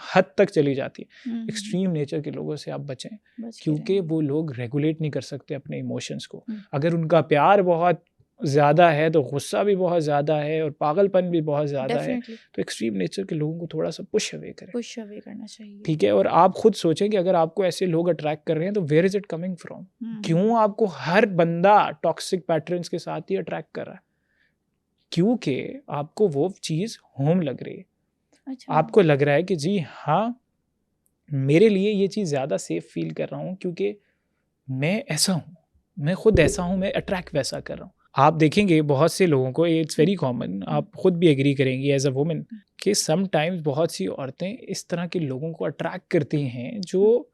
हद तक चली जाती है। एक्सट्रीम नेचर के लोगों से आप बचें, क्योंकि वो लोग रेगुलेट नहीं कर सकते अपने इमोशंस को। अगर उनका प्यार बहुत ज़्यादा है तो गुस्सा भी बहुत ज़्यादा है और पागलपन भी बहुत ज़्यादा है, तो एक्सट्रीम नेचर के लोगों को थोड़ा सा पुश अवे करें, पुश अवे करना चाहिए। ठीक है। और आप खुद सोचें कि अगर आपको ऐसे लोग अट्रैक्ट कर रहे हैं तो where is it coming from, क्यों आपको हर बंदा टॉक्सिक पैटर्न्स के साथ ही अट्रैक्ट कर रहा है, क्योंकि आपको वो चीज़ होम लग रही है। अच्छा। आपको लग रहा है कि जी हाँ मेरे लिए ये चीज़ ज़्यादा सेफ फील कर रहा हूँ, क्योंकि मैं ऐसा हूँ, मैं खुद ऐसा हूँ, मैं अट्रैक्ट वैसा कर रहा हूँ। आप देखेंगे बहुत से लोगों को, इट्स वेरी कॉमन, आप खुद भी एग्री करेंगी एज अ वुमेन, कि समटाइम्स बहुत सी औरतें इस तरह के लोगों को अट्रैक्ट करती हैं जो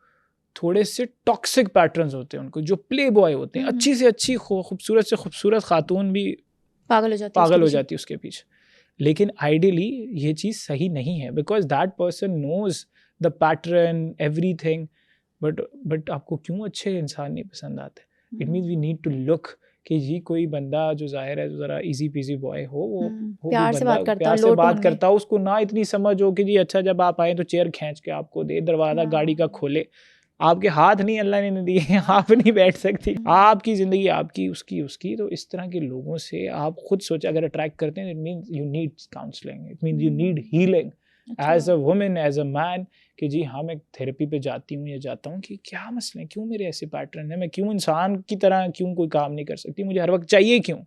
थोड़े से टॉक्सिक पैटर्न्स होते हैं उनको, जो प्ले बॉय होते हैं, अच्छी से अच्छी खूबसूरत से खूबसूरत खातून भी पागल हो जाती है उसके पीछे। लेकिन आइडियली ये चीज़ सही नहीं है, because that person knows the pattern everything, but आपको क्यों अच्छे इंसान नहीं पसंद आते? It means we need to look कि जी कोई बंदा जो ज़ाहिर है ज़रा इजी पीजी बॉय हो, वो प्यार से बात करता हो, उसको ना इतनी समझ हो कि जी अच्छा जब आप आए तो चेयर खींच के आपको दे, दरवाज़ा गाड़ी का खोले, आपके हाथ नहीं अल्लाह ने दिए, आप नहीं बैठ सकती, आपकी ज़िंदगी आपकी, उसकी। तो इस तरह के लोगों से आप खुद सोचें, अगर अट्रैक्ट करते हैं, it means you need counselling, it means you need healing as a women, as a man, कि जी हाँ मैं थेरेपी पे जाती हूँ या जाता हूँ कि क्या मसले हैं, क्यों मेरे ऐसे पैटर्न है, मैं क्यों इंसान की तरह क्यों कोई काम नहीं कर सकती, मुझे हर वक्त चाहिए क्यों,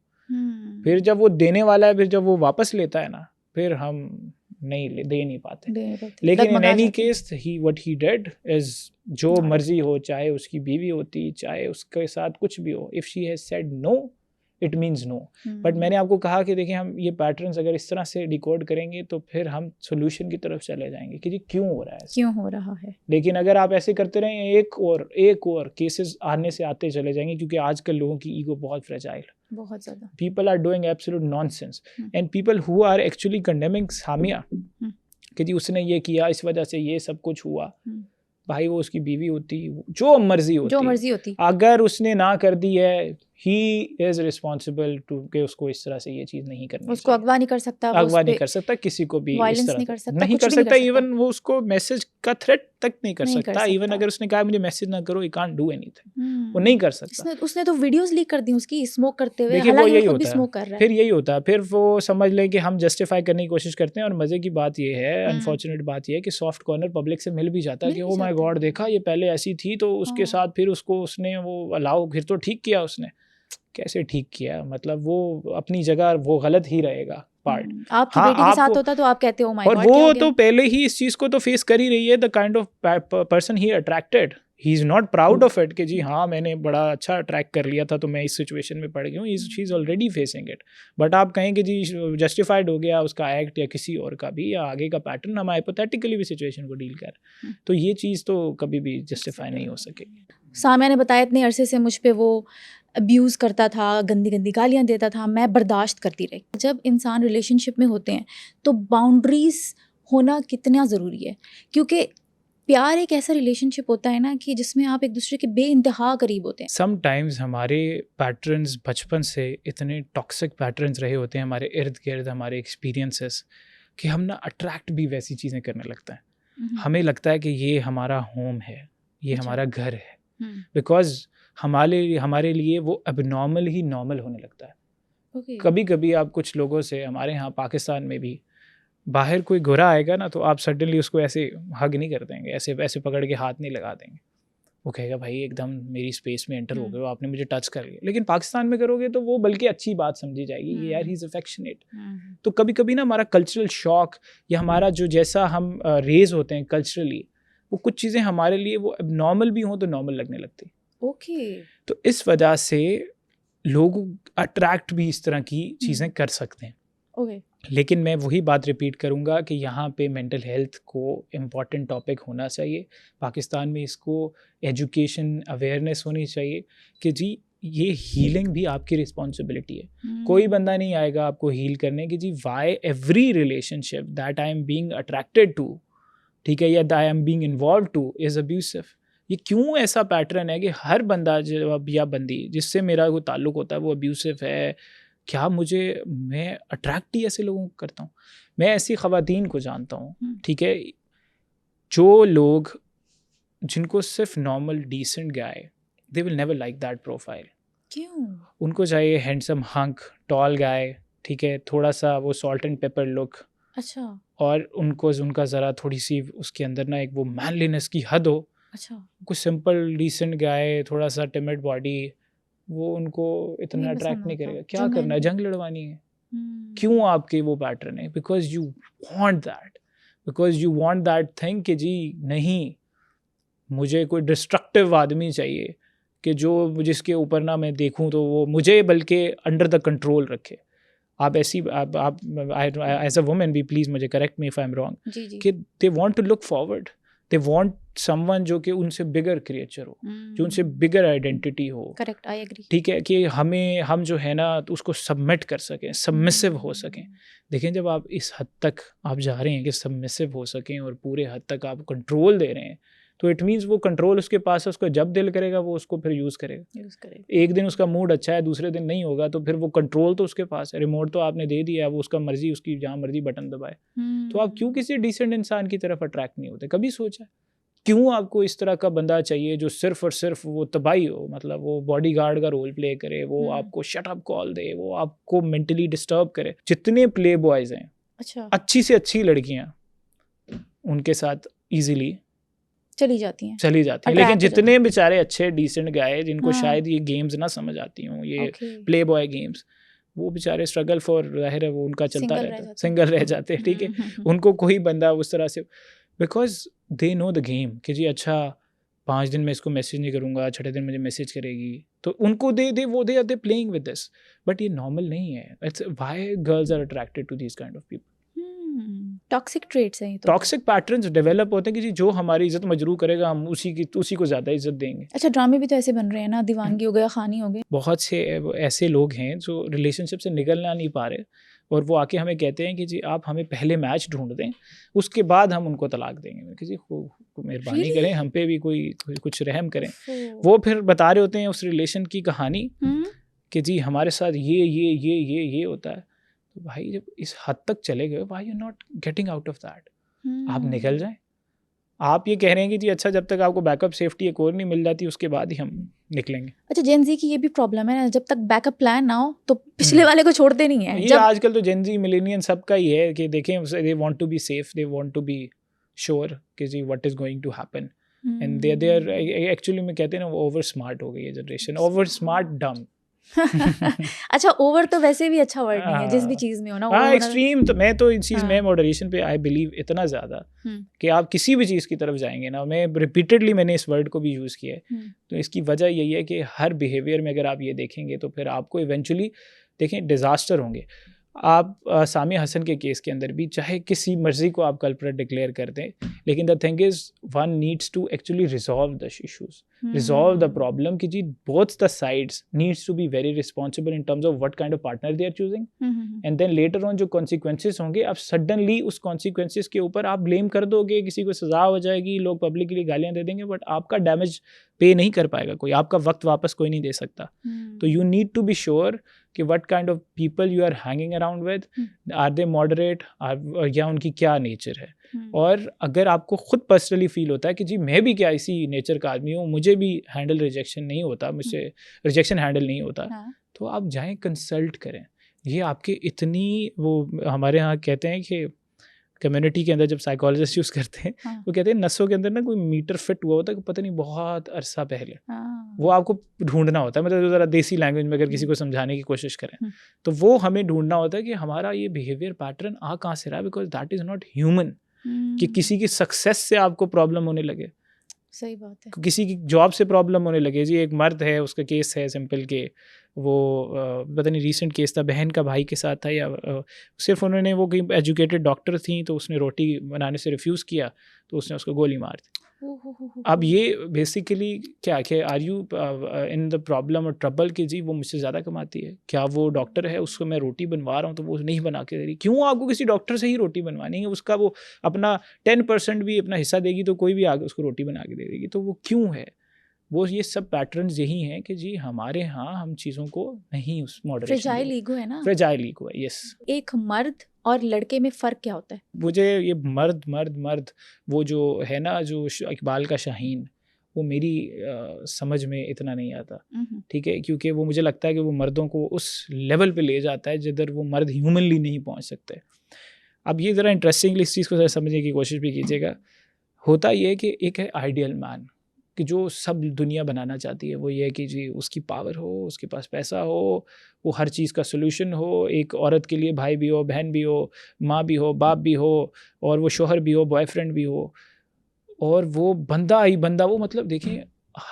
फिर जब वो देने वाला है, फिर जब वो वापस लेता है ना, फिर हम दे नहीं पाते। लेकिन in any case he what he did is जो मर्जी हो, चाहे उसकी बीवी होती, चाहे उसके साथ कुछ भी हो, if she has said no it means no. But मैंने आपको कहा कि देखिए, हम ये पैटर्न्स अगर इस तरह से डिकोड करेंगे तो फिर हम सोल्यूशन की तरफ चले जाएंगे कि जी क्यों हो रहा है। लेकिन अगर आप ऐसे करते रहें, एक और केसेस आने से आते चले जाएंगे, क्योंकि आजकल लोगों की ईगो बहुत फ्रेजाइल, बहुत ज़्यादा। People are doing absolute nonsense and people who are actually condemning Samia कि जी उसने ये किया, इस वजह से ये सब कुछ हुआ। भाई वो उसकी बीवी होती, जो मर्जी होती, अगर उसने ना कर दी है, he is responsible to कि उसको इस तरह से ये चीज़ नहीं करनी, उसको अगवा नहीं कर सकता, किसी को भी इस तरह नहीं कर सकता, इवन वो उसको मैसेज का थ्रेट तक नहीं कर सकता। इवन अगर उसने कहा मुझे मैसेज ना करो, he can't do anything, वो नहीं कर सकता। उसने तो वीडियोस लीक कर दी उसकी स्मोक करते हुए, हालांकि वो खुद भी स्मोक कर रहा है। फिर यही होता है, फिर वो समझ लें कि हम जस्टिफाई करने की कोशिश करते हैं। और मजे की बात ये है, अनफॉर्चुनेट बात ये है कि सॉफ्ट कॉर्नर पब्लिक से मिल भी जाता है कि ओ माय गॉड, देखा ये पहले ऐसी थी, तो उसके साथ फिर उसको उसने वो अलाउ, फिर तो ठीक किया उसने। कैसे ठीक किया, मतलब वो अपनी जगह वो गलत ही रहेगा पार्ट। आपकी बेटी के साथ होता तो आप कहते हो माय गॉड, और वो तो पहले ही इस चीज को तो फेस कर ही रही है। The kind of person he attracted, he is not proud of it कि जी हाँ मैंने बड़ा अच्छा अट्रैक्ट कर लिया था तो मैं इस सिचुएशन में पड़ गई हूँ। She is already facing it. But आप कहें कि जी जस्टिफाइड हो गया उसका एक्ट या किसी और का भी, या आगे का पैटर्न, हम हाइपोथेटिकली भी सिचुएशन को डील कर, तो ये चीज़ तो कभी भी जस्टिफाई नहीं हो सकेगी। सामिया ने बताया इतने अरसे से मुझ पे वो अब्यूज़ करता था, गंदी गंदी गालियाँ देता था, मैं बर्दाश्त करती रही। जब इंसान रिलेशनशिप में होते हैं तो बाउंड्रीज होना कितना ज़रूरी है, क्योंकि प्यार एक ऐसा रिलेशनशिप होता है ना कि जिसमें आप एक दूसरे के बेइंतहा करीब होते हैं। समटाइम्स हमारे पैटर्न्स बचपन से इतने टॉक्सिक पैटर्न्स रहे होते हैं हमारे इर्द गिर्द, हमारे एक्सपीरियंसेस, कि हम ना अट्रैक्ट भी वैसी चीज़ें करने लगता है। हमें लगता है कि ये हमारा होम है, ये हमारा घर है, बिकॉज हमारे लिए वो अबनॉर्मल ही नॉर्मल होने लगता है। कभी कभी आप कुछ लोगों से, हमारे यहाँ पाकिस्तान में भी, बाहर कोई गोरा आएगा ना तो आप सडनली उसको ऐसे हग नहीं कर देंगे, ऐसे वैसे पकड़ के हाथ नहीं लगा देंगे। वो कहेगा भाई एकदम मेरी स्पेस में एंटर हो गए, आपने मुझे टच कर लिया। लेकिन पाकिस्तान में करोगे तो वो बल्कि अच्छी बात समझी जाएगी, ये यार ही इज अफेक्शनेट। तो कभी कभी ना हमारा कल्चरल शॉक या हमारा जो जैसा हम रेज होते हैं कल्चरली, वो कुछ चीज़ें हमारे लिए वो नॉर्मल भी हों तो नॉर्मल लगने लगती। तो इस वजह से लोग अट्रैक्ट भी इस तरह की चीज़ें कर सकते हैं। लेकिन मैं वही बात रिपीट करूँगा कि यहाँ पे मेंटल हेल्थ को इम्पॉर्टेंट टॉपिक होना चाहिए। पाकिस्तान में इसको एजुकेशन अवेयरनेस होनी चाहिए कि जी ये हीलिंग भी आपकी रिस्पॉन्सिबिलिटी है। कोई बंदा नहीं आएगा आपको हील करने की जी why every relationship that I am being attracted to, ठीक है, या that I am being involve to is abusive. ये क्यों ऐसा पैटर्न है कि हर बंदा या बंदी जिससे मेरा कोई ताल्लुक़ होता है वो अब्यूसिव है? क्या मैं अट्रैक्ट ही ऐसे लोगों को करता हूँ? मैं ऐसी ख़वातीन को जानता हूँ, ठीक है, जो लोग जिनको सिर्फ normal decent guy, they will never like that profile. क्यों? उनको चाहिए हैंडसम हंक, टॉल गाय, ठीक है, थोड़ा सा वो सॉल्ट एंड पेपर लुक। अच्छा। और उनका ज़रा थोड़ी सी उसके अंदर ना एक वो मैनलीनेस की हद हो। अच्छा। कुछ सिंपल डिसेंट गाय, थोड़ा सा टिमिड बॉडी, वो उनको इतना अट्रैक्ट नहीं करेगा। क्या करना है, जंग लड़वानी है? क्यों आपके वो पैटर्न है? Because you want that thing कि जी नहीं, मुझे कोई डिस्ट्रक्टिव आदमी चाहिए कि जो जिसके ऊपर ना मैं देखूं तो वो मुझे बल्कि अंडर द कंट्रोल रखे। आप ऐसी आप एज अ वुमेन भी प्लीज़ मुझे correct me if I am wrong, कि they want to look forward, they want someone जो कि उनसे बिगर क्रिएचर हो, जो उनसे बिगर आइडेंटिटी हो। Correct, I agree. ठीक है, कि हम जो है ना तो उसको सबमिट कर सकें, सबमिसिव हो सकें। देखें, जब आप इस हद तक आप जा रहे हैं कि सबमिसिव हो सकें और पूरे हद तक आप कंट्रोल दे रहे हैं, तो इट मीन्स वो कंट्रोल उसके पास है, उसको जब दिल करेगा वो उसको फिर यूज़ करेगा। एक दिन उसका मूड अच्छा है, दूसरे दिन नहीं होगा, तो फिर वो कंट्रोल तो उसके पास है, रिमोट तो आपने दे दिया है, वो उसका मर्जी, उसकी जहाँ मर्जी बटन दबाए। तो आप क्यों किसी डिसेंट इंसान की तरफ अट्रैक्ट नहीं होते? कभी सोचा क्यों आपको इस तरह का बंदा चाहिए जो सिर्फ और सिर्फ वो तबाही हो, मतलब वो बॉडीगार्ड का रोल प्ले करे, वो आपको शट अप कॉल दे, वो आपको मेंटली डिस्टर्ब करे? जितने प्ले बॉयज हैं, अच्छा, अच्छी से अच्छी लड़कियां उनके साथ इजीली चली जाती हैं। लेकिन जितने बेचारे अच्छे डिसेंट गाय जिनको शायद ये गेम्स ना समझ आती हों, ये प्ले बॉय गेम्स, वो बेचारे स्ट्रगल फॉर ज़ाहिर है वो उनका चलता Single रह रहता है, जाते हैं। सिंगल रह जाते हैं, ठीक है। उनको कोई बंदा उस तरह से, because they know the game कि जी अच्छा 5 दिन में इसको मैसेज नहीं करूँगा, छठे दिन मुझे मैसेज करेगी, तो उनको they playing with this, but ये नॉर्मल नहीं है। It's why girls are attracted to this kind of people. Toxic traits हैं ये तो। टॉक्सिक पैटर्न्स डेवलप होते हैं कि जी जो हमारी इज्जत मजरू करेगा हम उसी को ज़्यादा इज्जत देंगे। अच्छा, ड्रामे भी तो ऐसे बन रहे हैं ना, दीवानगी हो गया, खानी हो गई। बहुत से ऐसे लोग हैं जो रिलेशनशिप से निकलना नहीं पा रहे और वो आके हमें कहते हैं कि जी आप हमें पहले मैच ढूंढ दें, उसके बाद हम उनको तलाक देंगे। मैं कि जी मेहरबानी Really? करें, हम पे भी कोई कुछ रहम करें। Oh. वो फिर बता रहे होते हैं उस रिलेशन की कहानी हम्म, कि जी हमारे साथ ये होता है। तो भाई जब इस हद तक चले गए, why you not getting out of that? आप निकल जाएं। आप ये कह रहे हैं कि जी अच्छा जब तक आपको बैकअप सेफ्टी एक और नहीं मिल जाती उसके बाद ही हम निकलेंगे। अच्छा, जेन जी की ये भी प्रॉब्लम है ना, जब तक बैकअप प्लान ना हो तो पिछले वाले को छोड़ते नहीं है। ये जब आजकल तो जेन जी मिलेनियन सबका ही है कि देखें they want to be safe, they want to be sure कि जी what is going to happen, and they are actually में कहते हैं ना वो ओवर स्मार्ट हो गई है जनरेशन, ओवर स्मार्ट डम। अच्छा, ओवर तो वैसे भी अच्छा वर्ड नहीं है, जिस भी चीज में हो ना over हाँ होना- एक्सट्रीम, तो मैं तो इस चीज़ हाँ। में मॉडरेशन पे आई बिलीव इतना ज़्यादा हम्म, कि आप किसी भी चीज़ की तरफ जाएंगे ना, मैं रिपीटेडली मैंने इस वर्ड को भी यूज़ किया है, हम्म, तो इसकी वजह यही है कि हर बिहेवियर में अगर आप ये देखेंगे तो फिर आपको इवेंचुअली देखें डिज़ास्टर होंगे। आप सामिया हसन के केस के अंदर भी चाहे किसी मर्जी को आप कल्प्रेट डिक्लेयर कर दें, लेकिन the thing is one needs to actually resolve the issues, resolve the problem कि जी both the sides needs to be very responsible in terms of what kind of partner they are choosing, and then later on जो consequences होंगे, अब suddenly उस consequences के ऊपर आप blame कर दोगे, किसी को सज़ा हो जाएगी, लोग publicly गालियाँ दे देंगे, but आपका damage पे नहीं कर पाएगा कोई, आपका वक्त वापस कोई नहीं दे सकता। तो you need to be sure कि what kind of people you are hanging around with, are they moderate, या उनकी क्या nature है। और अगर आपको खुद पर्सनली फील होता है कि जी मैं भी क्या इसी नेचर का आदमी हूँ, मुझे भी हैंडल रिजेक्शन नहीं होता, मुझसे रिजेक्शन हैंडल नहीं होता, हाँ। तो आप जाएं कंसल्ट करें। ये आपके इतनी वो हमारे यहाँ कहते हैं कि कम्युनिटी के अंदर जब साइकोलॉजिस्ट यूज़ करते हैं, हाँ। वो कहते हैं नसों के अंदर ना कोई मीटर फिट हुआ होता है, पता नहीं बहुत अरसा पहले, हाँ। वो आपको ढूंढना होता है। मतलब ज़रा देसी लैंग्वेज में अगर किसी को समझाने की कोशिश करें तो वो हमें ढूंढना होता है कि हमारा ये बिहेवियर पैटर्न आ कहाँ से रहा है, because that is not human कि किसी की सक्सेस से आपको प्रॉब्लम होने लगे, सही बात है। किसी की जॉब से प्रॉब्लम होने लगे। जी एक मर्द है, उसका केस है सिंपल के वो पता नहीं रिसेंट केस था, बहन का भाई के साथ था, या सिर्फ उन्होंने वो कहीं एजुकेटेड डॉक्टर थी तो उसने रोटी बनाने से रिफ्यूज़ किया तो उसने उसको गोली मार दी। अब ये बेसिकली क्या कि are you in the problem और ट्रबल कि जी वो मुझसे ज़्यादा कमाती है, क्या वो डॉक्टर है उसको मैं रोटी बनवा रहा हूँ तो वो नहीं बना के दे रही, क्यों आपको किसी डॉक्टर से ही रोटी बनवानी है? उसका वो अपना 10% भी अपना हिस्सा देगी तो कोई भी आगे उसको रोटी बना के दे देगी, तो वो क्यों है? वो ये सब पैटर्न्स यही हैं कि जी हमारे यहाँ हम चीज़ों को नहीं उस मॉडरेशन, फ्रेजाइल ईगो है ना। फ्रेजाइल ईगो है, यस। एक मर्द और लड़के में फ़र्क क्या होता है? मुझे ये मर्द वो जो है ना, जो इकबाल का शाहीन, वो मेरी समझ में इतना नहीं आता, ठीक है, क्योंकि वो मुझे लगता है कि वो मर्दों को उस लेवल पे ले जाता है जिधर वो मर्द ह्यूमनली नहीं पहुंच सकते। अब ये ज़रा इंटरेस्टिंगली इस चीज़ को ज़रा समझने की कोशिश भी कीजिएगा। होता ये है कि एक है आइडियल मैन कि जो सब दुनिया बनाना चाहती है, वो ये है कि जी उसकी पावर हो, उसके पास पैसा हो, वो हर चीज़ का सोल्यूशन हो, एक औरत के लिए भाई भी हो, बहन भी हो, माँ भी हो, बाप भी हो, और वो शोहर भी हो, बॉयफ्रेंड भी हो, और वो बंदा ही बंदा। वो मतलब देखिए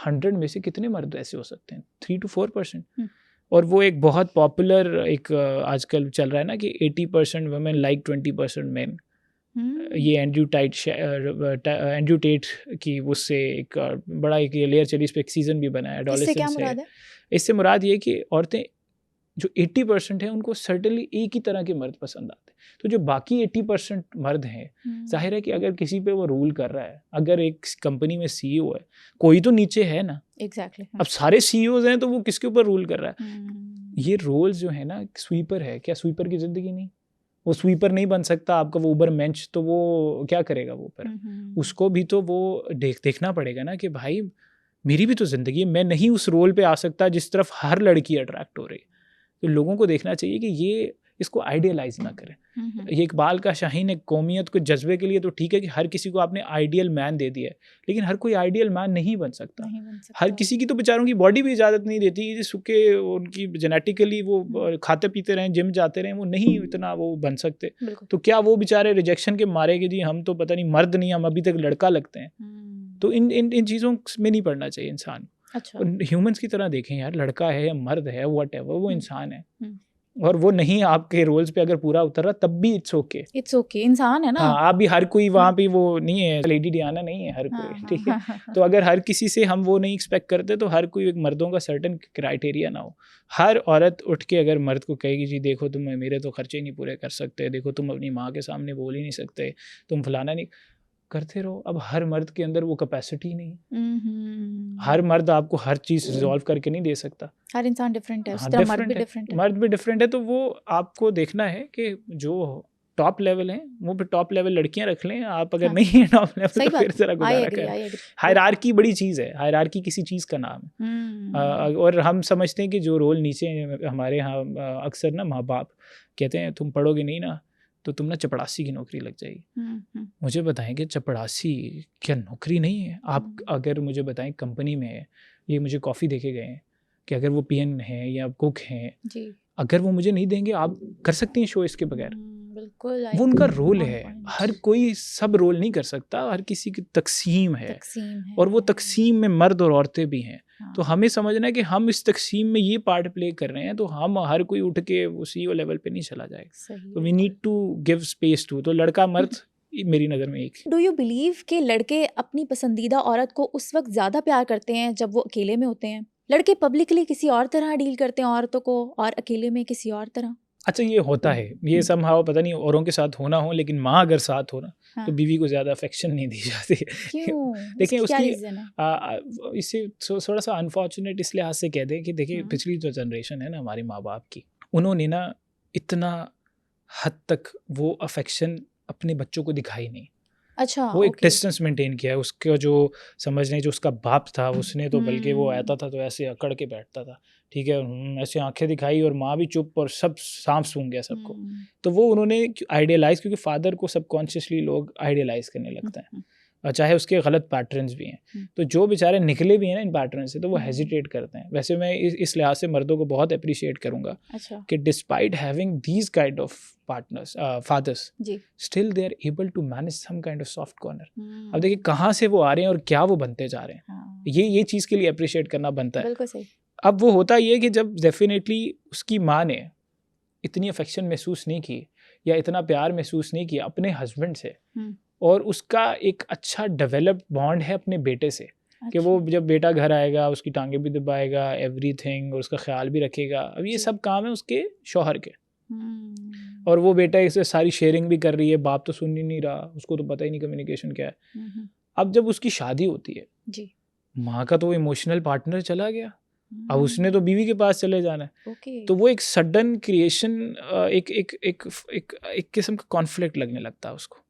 100 में से कितने मर्द ऐसे हो सकते हैं? 3 to 4%। और वो एक बहुत पॉपुलर एक आजकल चल रहा है ना कि 80% वुमेन लाइक 20% मेन। ये एंड्रू टेट की उससे एक बड़ा एक लेयर चली, इस पर एक सीज़न भी बना है, इससे क्या एडोलेसेंस मुराद है। है? इससे मुराद ये कि औरतें जो 80% हैं उनको सर्टेनली एक ही तरह के मर्द पसंद आते हैं, तो जो बाकी 80% मर्द हैं, जाहिर है कि अगर किसी पे वो रूल कर रहा है, अगर एक कंपनी में सीईओ है, कोई तो नीचे है ना। एग्जैक्टली। अब सारे सीईओज हैं तो वो किसके ऊपर रूल कर रहा है? ये रोल्स जो है ना, स्वीपर है, क्या स्वीपर की ज़िंदगी नहीं? वो स्वीपर नहीं बन सकता आपका, वो ऊबर मेंच, तो वो क्या करेगा वो पर? उसको भी तो वो देखना पड़ेगा ना कि भाई मेरी भी तो ज़िंदगी है, मैं नहीं उस रोल पे आ सकता जिस तरफ हर लड़की अट्रैक्ट हो रही है। तो लोगों को देखना चाहिए कि ये इसको आइडियलाइज ना करें। ये इकबाल का शाहीन है, कौमियत को जज्बे के लिए तो ठीक है कि हर किसी को आपने आइडियल मैन दे दिया है, लेकिन हर कोई आइडियल मैन नहीं बन सकता। हर किसी की तो बेचारों की बॉडी भी इजाज़त नहीं देती कि सुखे उनकी जेनेटिकली वो खाते पीते रहें, जिम जाते रहें, वो नहीं इतना वो बन सकते। तो क्या वो बेचारे रिजेक्शन के मारे कि जी हम तो पता नहीं मर्द नहीं, हम अभी तक लड़का लगते हैं। तो इन चीज़ों में नहीं पड़ना चाहिए इंसान। अच्छा। ह्यूमंस की तरह देखें यार, लड़का है या मर्द है, व्हाटएवर, वो इंसान है और वो नहीं आपके रोल्स पे अगर पूरा उतर रहा तब भी इट्स ओके, इंसान है ना। हाँ, आप भी हर कोई वहाँ पे वो नहीं है, लेडी डियाना नहीं है हर कोई, ठीक है। तो अगर हर किसी से हम वो नहीं एक्सपेक्ट करते तो हर कोई एक मर्दों का सर्टेन क्राइटेरिया ना हो। हर औरत उठ के अगर मर्द को कहेगी जी देखो तुम मेरे तो खर्चे नहीं पूरे कर सकते, देखो तुम अपनी माँ के सामने बोल ही नहीं सकते, तुम फलाना नहीं करते रहो। अब हर मर्द के अंदर वो कैपेसिटी नहीं, हर मर्द आपको हर चीज़ रिजॉल्व करके नहीं दे सकता। हर इंसान डिफरेंट है, हाँ, उसका मर्द भी डिफरेंट है, मर्द भी डिफरेंट है। तो वो आपको देखना है कि जो टॉप लेवल है वो पे टॉप लेवल लड़कियां रख लें, आप अगर नहीं है टॉप लेवल तो फिर जरा गुजारा करें। हायरार्की बड़ी चीज़ है, हायरार्की किसी चीज़ का नाम है। और हम समझते हैं कि जो रोल नीचे हमारे यहाँ अक्सर ना माँ बाप कहते हैं तुम पढ़ोगे नहीं ना तो तुम ना चपड़ासी की नौकरी लग जाएगी। मुझे बताएं कि चपड़ासी क्या नौकरी नहीं है? आप अगर मुझे बताएं कंपनी में है, ये मुझे कॉफ़ी देके गए हैं कि अगर वो पीएन हैं या कुक हैं, अगर वो मुझे नहीं देंगे आप कर सकती हैं शो इसके बगैर। बिल्कुल, वो उनका रोल है। हर कोई सब रोल नहीं कर सकता, हर किसी की तकसीम है और वो तकसीम में मर्द और औरतें भी हैं। तो हमें समझना है कि हम इस तकसीम में ये पार्ट प्ले कर रहे हैं, तो हम हर कोई उठ के वो सीईओ लेवल पे नहीं चला जाएगा। तो we need to give space to. तो लड़का मर्द मेरी नज़र में एक। डू यू बिलीव कि लड़के अपनी पसंदीदा औरत को उस वक्त ज़्यादा प्यार करते हैं जब वो अकेले में होते हैं? लड़के पब्लिकली किसी और तरह डील करते हैं औरतों को और अकेले में किसी और तरह? अच्छा, ये होता है, ये समहाउ पता नहीं औरों के साथ होना हो, लेकिन माँ अगर साथ हो ना तो बीवी को ज़्यादा अफेक्शन नहीं दी जाती। क्यों? देखिए क्या उसकी रीज़न है? इसे थोड़ा सा अनफॉर्चुनेट इस लिहाज से कह दें कि देखिए पिछली जो जनरेशन है ना हमारे माँ बाप की, उन्होंने ना इतना हद तक वो अफेक्शन अपने बच्चों को दिखाई नहीं। अच्छा, वो एक डिस्टेंस मेंटेन किया है। उसका जो समझने जो उसका बाप था उसने तो बल्कि वो आता था तो ऐसे अकड़ के बैठता था, ठीक है, ऐसे आंखें दिखाई और माँ भी चुप और सब सांप सूंघ गया सबको। तो वो उन्होंने आइडियलाइज, क्योंकि फादर को सबकॉन्शियसली लोग आइडियलाइज करने लगते हैं, चाहे उसके गलत पैटर्न्स भी हैं। तो जो बेचारे निकले भी हैं ना इन पैटर्न से तो वो हेजिटेट करते हैं। वैसे मैं इस लिहाज से मर्दों को बहुत अप्रिशिएट करूँगा कि despite having these kind of partners fathers still they are able to manage some kind of soft corner. अब देखिए कहाँ से वो आ रहे हैं और क्या वो बनते जा रहे हैं, ये चीज़ के लिए अप्रिशिएट करना बनता है। बिल्कुल सही। अब वो होता ये कि जब डेफिनेटली उसकी माँ ने इतनी अफेक्शन महसूस नहीं की या इतना प्यार महसूस नहीं किया अपने हस्बैंड से, और उसका एक अच्छा डेवलप्ड बॉन्ड है अपने बेटे से, कि वो जब बेटा घर आएगा उसकी टांगे भी दबाएगा, एवरीथिंग, और उसका ख्याल भी रखेगा। अब ये सब काम है उसके शौहर के, और वो बेटा इसे सारी शेयरिंग भी कर रही है, बाप तो सुन ही नहीं रहा, उसको तो पता ही नहीं कम्युनिकेशन क्या है। अब जब उसकी शादी होती है जी, माँ का तो इमोशनल पार्टनर चला गया, अब उसने तो बीवी के पास चले जाना है। तो वो एक सडन क्रिएशन, एक किस्म का कॉन्फ्लिक्ट लगने लगता है उसको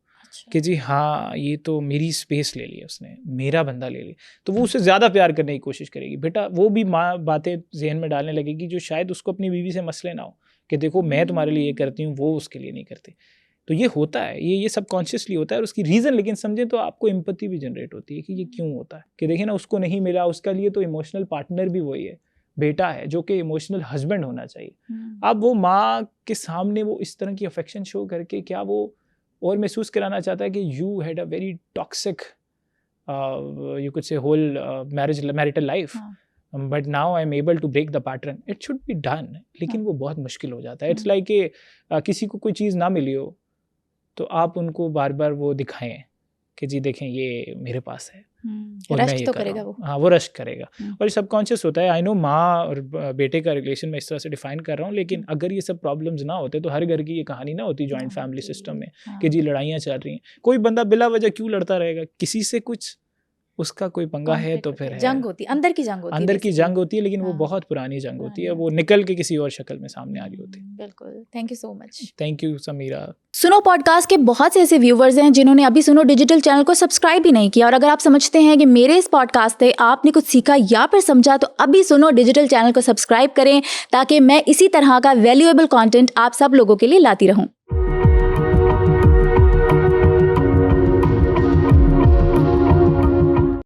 कि जी हाँ ये तो मेरी स्पेस ले ली उसने, मेरा बंदा ले लिया, तो वो उससे ज़्यादा प्यार करने की कोशिश करेगी। बेटा वो भी माँ बातें जहन में डालने लगेगी जो शायद उसको अपनी बीवी से मसले ना हो, कि देखो मैं तुम्हारे लिए ये करती हूँ, वो उसके लिए नहीं करती। तो ये होता है, ये सबकॉन्शियसली होता है, और उसकी रीज़न लेकिन समझें तो आपको एम्पैथी भी जनरेट होती है कि ये क्यों होता है, कि देखिए ना उसको नहीं मिला, उसका लिए तो इमोशनल पार्टनर भी वही है, बेटा है, जो कि इमोशनल हस्बैंड होना चाहिए। अब वो माँ के सामने वो इस तरह की अफेक्शन शो करके क्या वो और महसूस कराना चाहता है कि you had a very toxic you could say whole marital life, but now I am able to break the pattern. It should be done, लेकिन वो बहुत मुश्किल हो जाता है। इट्स लाइक कि किसी को कोई चीज़ ना मिली हो तो आप उनको बार बार वो दिखाएं कि जी देखें ये मेरे पास है, और मैं ये तो करेगा वो, हाँ वो रश करेगा, और सबकॉन्शियस होता है। आई नो माँ और बेटे का रिलेशन मैं इस तरह से डिफाइन कर रहा हूँ, लेकिन अगर ये सब प्रॉब्लम्स ना होते तो हर घर की ये कहानी ना होती जॉइंट फैमिली सिस्टम में कि जी लड़ाइयाँ चल रही हैं। कोई बंदा बिला वजह क्यों लड़ता रहेगा, किसी से कुछ उसका कोई पंगा है तो फिर जंग होती है, अंदर की जंग होती है, लेकिन वो बहुत पुरानी जंग होती है, वो निकल के किसी और शक्ल में सामने आ रही होती है। बिल्कुल। Thank you so much. Thank you Samira. सुनो पॉडकास्ट के बहुत से ऐसे व्यूवर्स हैं जिन्होंने अभी सुनो डिजिटल चैनल को सब्सक्राइब भी नहीं किया, और अगर आप समझते हैं कि मेरे इस पॉडकास्ट से आपने कुछ सीखा या फिर समझा, तो अभी सुनो डिजिटल चैनल को सब्सक्राइब करें ताकि मैं इसी तरह का वैल्यूएबल कंटेंट आप सब लोगों के लिए लाती रहूं।